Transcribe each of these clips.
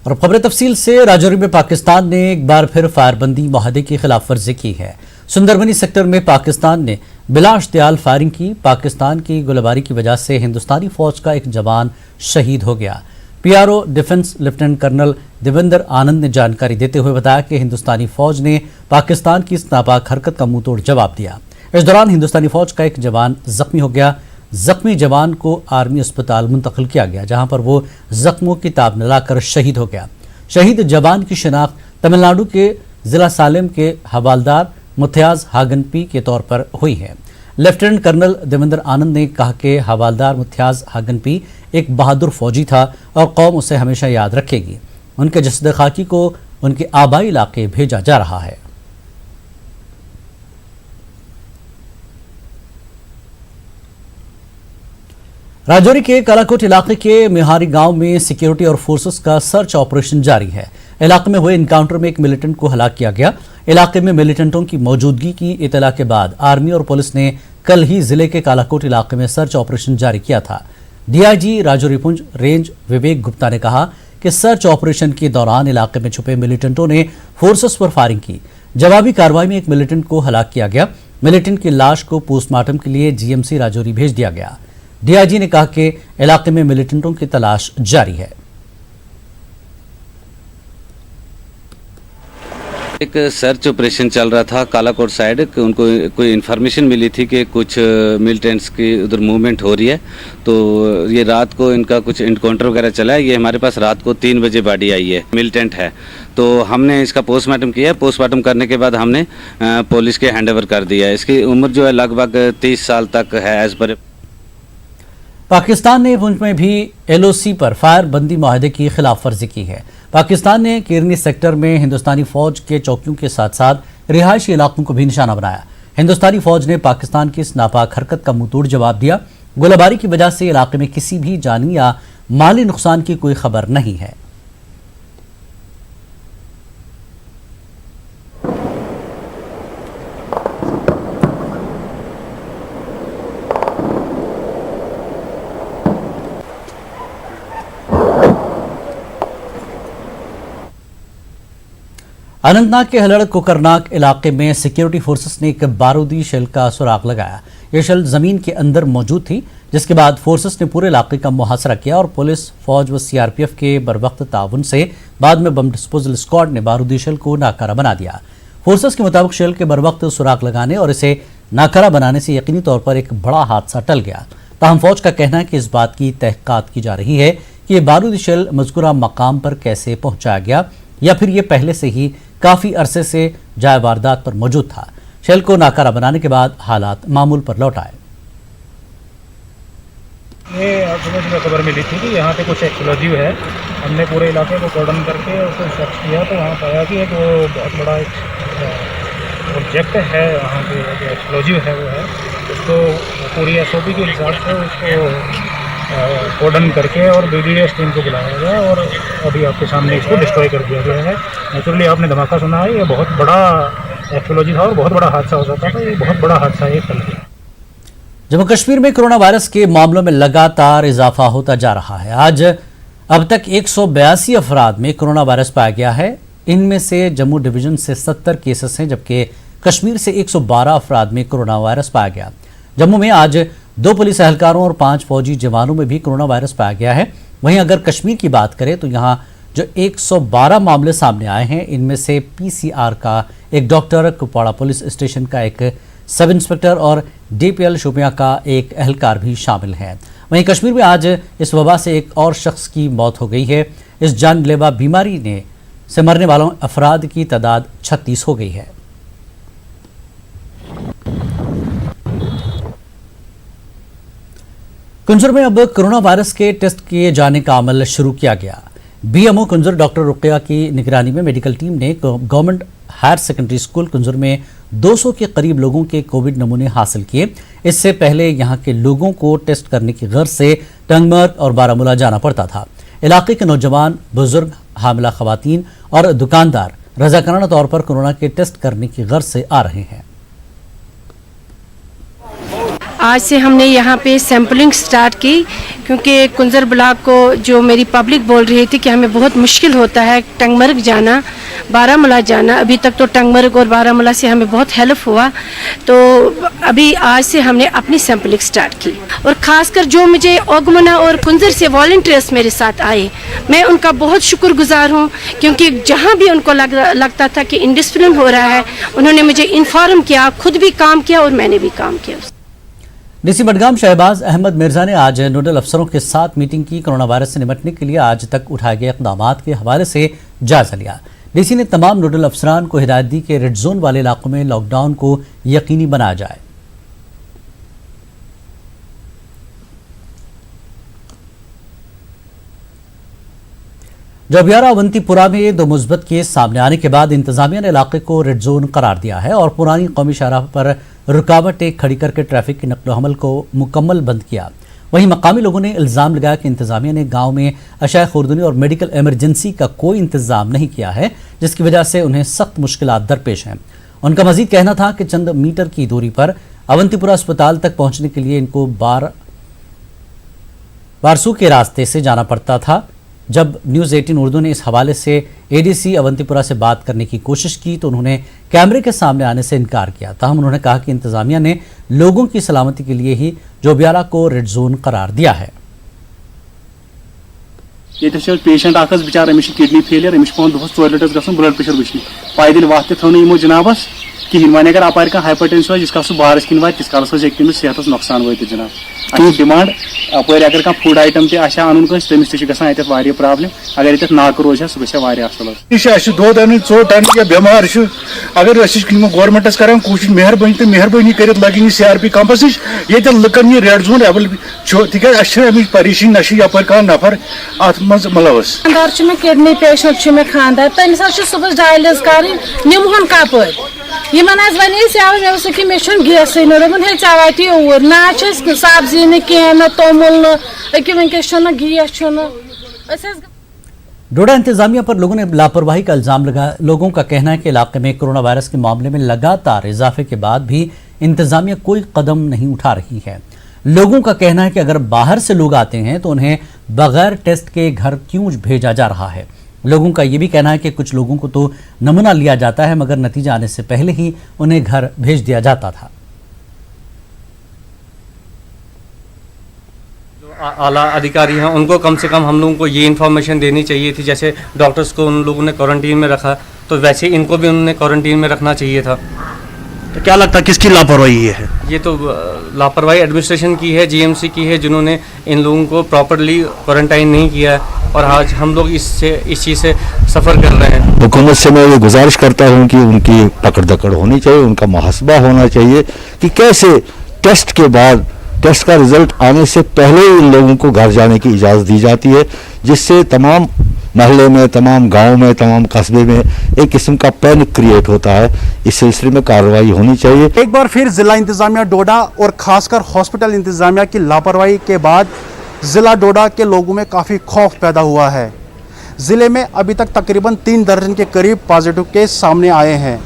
और खबर तफसील से राजौरी में पाकिस्तान ने एक बार फिर फायरबंदी माहदे की खिलाफ वर्जी की है। सुंदरबनी सेक्टर में पाकिस्तान ने बिला इश्तियाल फायरिंग की। पाकिस्तान की गोलीबारी की वजह से हिंदुस्तानी फौज का एक जवान शहीद हो गया। PRO defence lieutenant colonel Devendra Anand ने जानकारी देते हुए बताया कि हिंदुस्तानी फौज ने पाकिस्तान की इस नापाक हरकत का मुंह तोड़ जवाब दिया। इस दौरान हिंदुस्तानी फौज का एक जवान जख्मी हो गया। जख्मी जवान को आर्मी अस्पताल मुंतकिल किया गया, जहां पर वो जख्मों की ताब न लाकर शहीद हो गया। शहीद जवान की शिनाख्त तमिलनाडु के जिला सालेम के हवालदार मुथियाज हागनपी के तौर पर हुई है। लेफ्टिनेंट कर्नल देवेंद्र आनंद ने कहा कि हवालदार मुथियाज हागनपी एक बहादुर फौजी था और कौम उसे हमेशा याद रखेगी। उनके जसद खाकी को उनके आबाई इलाके भेजा जा रहा है। राजौरी के कालाकोट इलाके के मिहारी गांव में सिक्योरिटी और फोर्सेस का सर्च ऑपरेशन जारी है। इलाके में हुए इनकाउंटर में एक मिलिटेंट को हलाक किया गया। इलाके में मिलिटेंटों की मौजूदगी की इतला के बाद आर्मी और पुलिस ने कल ही जिले के कालाकोट इलाके में सर्च ऑपरेशन जारी किया था। डीआईजी राजौरी पुंज रेंज विवेक गुप्ता ने कहा कि सर्च ऑपरेशन के दौरान इलाके में छुपे मिलिटेंटों ने फोर्सेस पर फायरिंग की। जवाबी कार्रवाई में एक मिलिटेंट को हलाक किया गया। मिलिटेंट की लाश को पोस्टमार्टम के लिए जीएमसी राजौरी भेज दिया गया। डीआईजी ने कहा कि इलाके में मिलिटेंटों की तलाश जारी है। एक सर्च ऑपरेशन चल रहा था कालाकोट साइड। उनको कोई इन्फॉर्मेशन मिली थी कि कुछ मिलिटेंट्स की उधर मूवमेंट हो रही है, तो ये रात को इनका कुछ इनकाउंटर वगैरह चला है। ये हमारे पास रात को 3 बजे बॉडी आई है, मिलिटेंट है। तो हमने इसका पोस्टमार्टम किया। पोस्टमार्टम करने के बाद हमने पुलिस के हैंड ओवर कर दिया। इसकी उम्र जो है लगभग 30 साल तक है एज पर। पाकिस्तान ने पुंछ में भी एलओसी पर फायरबंदी माहदे की खिलाफ वर्जी की है। पाकिस्तान ने किरनी सेक्टर में हिंदुस्तानी फौज के चौकियों के साथ साथ रिहायशी इलाकों को भी निशाना बनाया। हिंदुस्तानी फौज ने पाकिस्तान की इस नापाक हरकत का मुंह तोड़ जवाब दिया। गोलीबारी की वजह से इलाके में किसी भी जानी या माली नुकसान की कोई खबर नहीं है। अनंतनाग के हलड़ कोकरनाग इलाके में सिक्योरिटी फोर्सेस ने एक बारूदी शेल का सुराग लगाया। यह शेल जमीन के अंदर मौजूद थी, जिसके बाद फोर्सेस ने पूरे इलाके का मुहासरा किया और पुलिस, फौज व सीआरपीएफ के बरवक्त ताउन से बाद में बम डिस्पोजल स्क्वाड ने बारूदी शेल को नाकारा बना दिया। फोर्सेस के मुताबिक शेल के बरवक्त सुराग लगाने और इसे नाकारा बनाने से यकीनी तौर पर एक बड़ा हादसा टल गया। ताहम फौज का कहना है कि इस बात की तहकीकात की जा रही है कि यह बारूदी शेल मज़कूरा मकाम पर कैसे पहुंचाया गया या फिर ये पहले से ही काफी अरसे से जाए वारदात पर मौजूद था। शेल को नाकारा बनाने के बाद हालात मामूल पर लौट आए। ये सुबह खबर मिली थी कि यहाँ पे कुछ एक्सप्लोजिव है। हमने पूरे इलाके को कॉर्डन करके उसको सर्च किया तो वहाँ पाया कि एक बहुत बड़ा एक ऑब्जेक्ट है वहाँ पे, जो एक्सप्लोजिव है वो है। उसको पूरी एसओपी के हिसाब से उसको कॉर्डन करके और बीडीएस टीम को बुलाया गया और अभी आपके सामने इसको डिस्ट्रॉय कर दिया गया है। नेचुरली आपने धमाका सुना है, ये बहुत बड़ा एक्सप्लोजिव था और बहुत बड़ा हादसा हो सकता था। ये बहुत बड़ा हादसा ये फल गया। जम्मू कश्मीर में कोरोना वायरस के मामलों में लगातार इजाफा होता जा रहा है। आज अब तक 182 अफराद में कोरोना वायरस पाया गया है। इनमें से जम्मू डिवीजन से 70 केसेस हैं, जबकि कश्मीर से 112 अफराद में कोरोना वायरस पाया गया। जम्मू में आज 2 पुलिस एहलकारों और 5 फौजी जवानों में भी कोरोना वायरस पाया गया है। वहीं अगर कश्मीर की बात करें तो यहाँ जो 112 मामले सामने आए हैं, इनमें से पीसीआर का एक डॉक्टर, कुपवाड़ा पुलिस स्टेशन का एक सब इंस्पेक्टर और डीपीएल शोपियां का एक एहलकार भी शामिल है। वहीं कश्मीर में आज इस वबा से एक और शख्स की मौत हो गई है। इस जानलेवा बीमारी से मरने वालों अफराद की तादाद 36 हो गई है। कुंजर में अब कोरोना वायरस के टेस्ट किए जाने का अमल शुरू किया गया। बीएमओ कुंजर डॉक्टर रुकैया की निगरानी में मेडिकल टीम ने गवर्नमेंट हायर सेकेंडरी स्कूल कुंजर में 200 के करीब लोगों के कोविड नमूने हासिल किए। इससे पहले यहां के लोगों को टेस्ट करने की गर्ज से टंगमर्ग और बारामूला जाना पड़ता था। इलाके के नौजवान, बुजुर्ग, हामिला खवातीन और दुकानदार रजाकाराना तौर पर कोरोना के टेस्ट करने की गर्ज से आ रहे हैं। आज से हमने यहाँ पे सैम्पलिंग स्टार्ट की, क्योंकि कुंजर ब्लॉक को जो मेरी पब्लिक बोल रही थी कि हमें बहुत मुश्किल होता है टंगमर्ग जाना, बारामूला जाना। अभी तक तो टंगमर्ग और बारामूला से हमें बहुत हेल्प हुआ, तो अभी आज से हमने अपनी सैम्पलिंग स्टार्ट की। और ख़ासकर जो मुझे ओगमना और कुंजर से वॉलंटियर्स मेरे साथ आए, मैं उनका बहुत शुक्रगुजार हूँ, क्योंकि जहाँ भी उनको लगता था कि इंडिसिप्लिन हो रहा है, उन्होंने मुझे इन्फॉर्म किया, खुद भी काम किया और मैंने भी काम किया। डीसी बडगाम शहबाज अहमद मिर्जा ने आज नोडल अफसरों के साथ मीटिंग की। कोरोना वायरस से निपटने के लिए आज तक उठाए गए इकदाम के हवाले से जायजा लिया। डीसी ने तमाम नोडल अफसरान को हिदायत दी कि रेड जोन वाले इलाकों में लॉकडाउन को यकीनी बनाया जाए। जोबियारा अवंतीपुरा में 2 मुस्बत केस सामने आने के बाद इंतजामिया ने इलाके को रेड जोन करार दिया है और पुरानी कौमी शाहराह पर रुकावटें खड़ी करके ट्रैफिक के नक्लो हमल को मुकम्मल बंद किया। वहीं मकामी लोगों ने इल्जाम लगाया कि इंतजामिया ने गांव में अशाए खुर्दनी और मेडिकल इमरजेंसी का कोई इंतजाम नहीं किया है, जिसकी वजह से उन्हें सख्त मुश्किलात दरपेश हैं। उनका मजीद कहना था कि चंद मीटर की दूरी पर अवंतीपुरा अस्पताल तक पहुंचने के लिए इनको बारसू के रास्ते से जाना पड़ता था। जब न्यूज़ 18 उर्दू ने इस हवाले से एडीसी अवंतीपुरा से बात करने की कोशिश की तो उन्होंने कैमरे के सामने आने से इनकार किया। ताहम उन्होंने कहा कि इंतजामिया ने लोगों की सलामती के लिए ही जोबियारा को रेड जोन करार दिया है। ये patient बेचार Amish kidney failure, Amish पे दोहस 4 लिटर्स गसन ब्लड प्रेशर वुचन पैदल वत थो यमो जनाबस कहीं वन अगर अपार कह हाइपरटेंशन जिस सह बारस किन वा तिस कालस तमिस सेहत नुकसान वात जनाब। अस डिमांड अपार अगर कह फूड आइटम तह अन तमिस तमिस तह प्रॉब्लम, अगर ये नाक रोज सह गया असल। यह दो अन 4 टन या बेमार अगर गवर्नमेंटस कर कोशिश मेहरबानी तो मेहरबानी कर लगे CRP कैंपस ये लुकन यह रेड जोन एवेलेबल तिज परेशानी ना यपर कह नफर अत मज मुलवस। खानदार किडनी पेशेंट मे खानदार तमिस सुबह डायलिस कर निमहन कपर यमन वे कि मे गेस दोपन हे ऐ वात ऊर ना सब्जी न कह न तोमुल वनकस गैस। डोडा इंतजामिया पर लोगों ने लापरवाही का इल्जाम लगाया। लोगों का कहना है कि इलाके में कोरोना वायरस के मामले में लगातार इजाफे के बाद भी इंतजामिया कोई कदम नहीं उठा रही है। लोगों का कहना है कि अगर बाहर से लोग आते हैं तो उन्हें बगैर टेस्ट के घर क्यों भेजा जा रहा है। लोगों का यह भी कहना है कि कुछ लोगों को तो नमूना लिया जाता है मगर नतीजा आने से पहले ही उन्हें घर भेज दिया जाता था। आला अधिकारी हैं उनको कम से कम हम लोगों को ये इन्फॉर्मेशन देनी चाहिए थी। जैसे डॉक्टर्स को उन लोगों ने क्वारंटीन में रखा तो वैसे इनको भी उन्होंने क्वारंटीन में रखना चाहिए था। तो क्या लगता है किसकी लापरवाही है? ये तो लापरवाही एडमिनिस्ट्रेशन की है, GMC की है, जिन्होंने इन लोगों को प्रॉपरली क्वारंटाइन नहीं किया है और आज हम लोग इस चीज़ से सफ़र कर रहे हैं। हुकूमत से मैं ये गुजारिश करता हूँ कि उनकी पकड़ दकड़ होनी चाहिए, उनका मुहासबा होना चाहिए कि कैसे टेस्ट के बाद टेस्ट का रिजल्ट आने से पहले ही इन लोगों को घर जाने की इजाज़त दी जाती है, जिससे तमाम महल्ले में, तमाम गांव में, तमाम कस्बे में एक किस्म का पैनिक क्रिएट होता है। इस सिलसिले में कार्रवाई होनी चाहिए। एक बार फिर जिला इंतजामिया डोडा और खासकर हॉस्पिटल इंतजामिया की लापरवाही के बाद जिला डोडा के लोगों में काफ़ी खौफ पैदा हुआ है। ज़िले में अभी तक तकरीबन 3 दर्जन के करीब पॉजिटिव केस सामने आए हैं।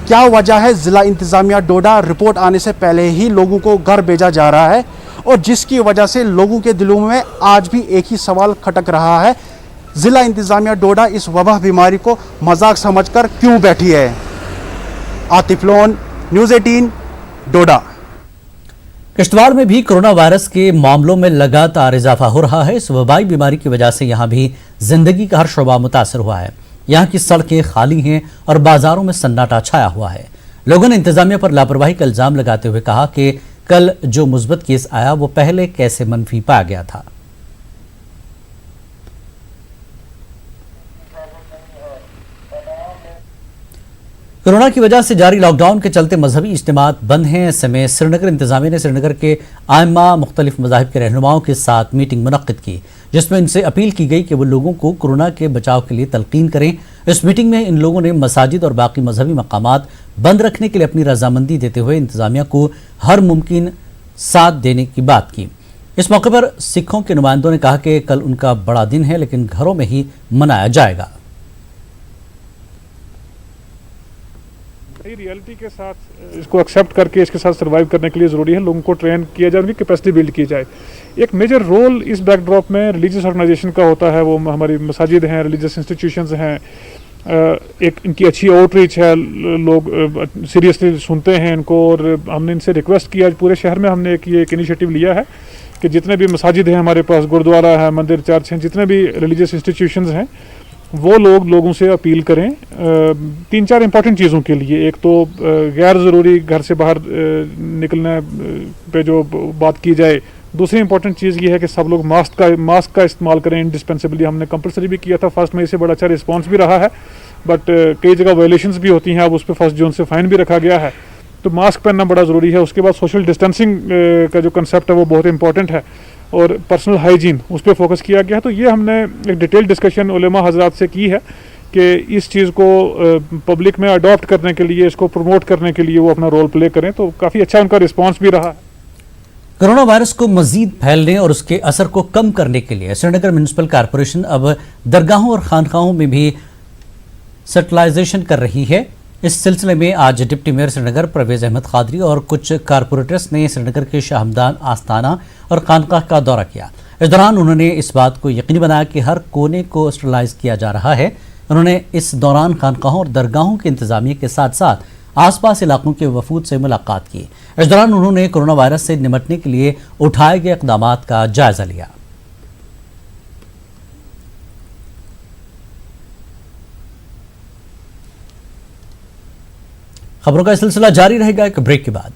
क्या वजह है? जिला इंतजामिया डोडा रिपोर्ट आने से पहले ही लोगों को घर भेजा जा रहा है और जिसकी वजह से लोगों के दिलों में आज भी एक ही सवाल खटक रहा है, जिला इंतजामिया डोडा इस वबा बीमारी को मजाक समझकर क्यों बैठी है। आतिफ लोन, न्यूज़ 18 डोडा। किश्तवाड़ में भी कोरोना वायरस के मामलों में लगातार इजाफा हो रहा है। इस वबाई बीमारी की वजह से यहाँ भी जिंदगी का हर शोबा मुतासर हुआ है। यहाँ की सड़कें खाली हैं और बाजारों में सन्नाटा छाया हुआ है। लोगों ने इंतजामिया पर लापरवाही का इल्जाम लगाते हुए कहा कि कल जो मुस्बत केस आया वो पहले कैसे मनफी पाया गया था। कोरोना की वजह से जारी लॉकडाउन के चलते मजहबी इज्तिमात बंद हैं। ऐसे में श्रीनगर इंतजामिया ने श्रीनगर के आइम्मा मुख्तलिफ मज़ाहिब के रहनुमाओं के साथ मीटिंग मुनक्किद की, जिसमें इनसे अपील की गई कि वो लोगों को कोरोना के बचाव के लिए तलकीन करें। इस मीटिंग में इन लोगों ने मसाजिद और बाकी मजहबी मकामात बंद रखने के लिए अपनी रजामंदी देते हुए इंतजामिया को हर मुमकिन साथ देने की बात की। इस मौके पर सिखों के नुमाइंदों ने कहा कि कल उनका बड़ा दिन है लेकिन घरों में ही मनाया जाएगा। ये रियलिटी के साथ इसको एक्सेप्ट करके इसके साथ सर्वाइव करने के लिए ज़रूरी है लोगों को ट्रेन किया जाए, उनकी कैपेसिटी बिल्ड की जाए। एक मेजर रोल इस बैकड्रॉप में रिलीजियस ऑर्गेनाइजेशन का होता है, वो हमारी मसाजिद हैं, रिलीजियस इंस्टीट्यूशंस हैं, एक इनकी अच्छी आउटरीच है, लोग सीरियसली सुनते हैं इनको। और हमने इनसे रिक्वेस्ट किया, पूरे शहर में हमने एक इनिशिएटिव लिया है कि जितने भी मसाजिद हैं हमारे पास, गुरुद्वारा है, मंदिर, चर्च हैं, जितने भी रिलीजियस इंस्टीट्यूशंस हैं, वो लोगों से अपील करें 3-4 इंपॉर्टेंट चीज़ों के लिए। एक तो गैर ज़रूरी घर से बाहर निकलने पे जो बात की जाए। दूसरी इंपॉर्टेंट चीज़ ये है कि सब लोग मास्क का इस्तेमाल करें इंडिस्पेंसिबली। हमने कंपलसरी भी किया था फर्स्ट में, इससे बड़ा अच्छा रिस्पांस भी रहा है, बट कई जगह वायलेशंस भी होती हैं, अब उस पर 1 जून से फाइन भी रखा गया है। तो मास्क पहनना बड़ा ज़रूरी है। उसके बाद सोशल डिस्टेंसिंग का जो कंसेप्ट है वो बहुत इंपॉर्टेंट है, और पर्सनल हाइजीन उस पर फोकस किया गया है। तो ये हमने एक डिटेल डिस्कशन उलेमा हजरात से की है कि इस चीज़ को पब्लिक में अडॉप्ट करने के लिए, इसको प्रमोट करने के लिए वो अपना रोल प्ले करें। तो काफ़ी अच्छा उनका रिस्पांस भी रहा है। कोरोना वायरस को मजीद फैलने और उसके असर को कम करने के लिए श्रीनगर म्यूनिसिपल कॉरपोरेशन अब दरगाहों और खानकाहों में भी सैनिटाइजेशन कर रही है। इस सिलसिले में आज डिप्टी मेयर श्रीनगर परवेज अहमद कादरी और कुछ कारपोरेटर्स ने श्रीनगर के शाहमदान आस्थाना और खानकाह का दौरा किया। इस दौरान उन्होंने इस बात को यकीनी बनाया कि हर कोने को स्टरलाइज किया जा रहा है। उन्होंने इस दौरान खानकाहों और दरगाहों के इंतजामिया के साथ साथ आसपास इलाकों के वफूद से मुलाकात की। इस दौरान उन्होंने कोरोना वायरस से निपटने के लिए उठाए गए इक़दाम का जायजा लिया। खबरों का सिलसिला जारी रहेगा एक ब्रेक के बाद।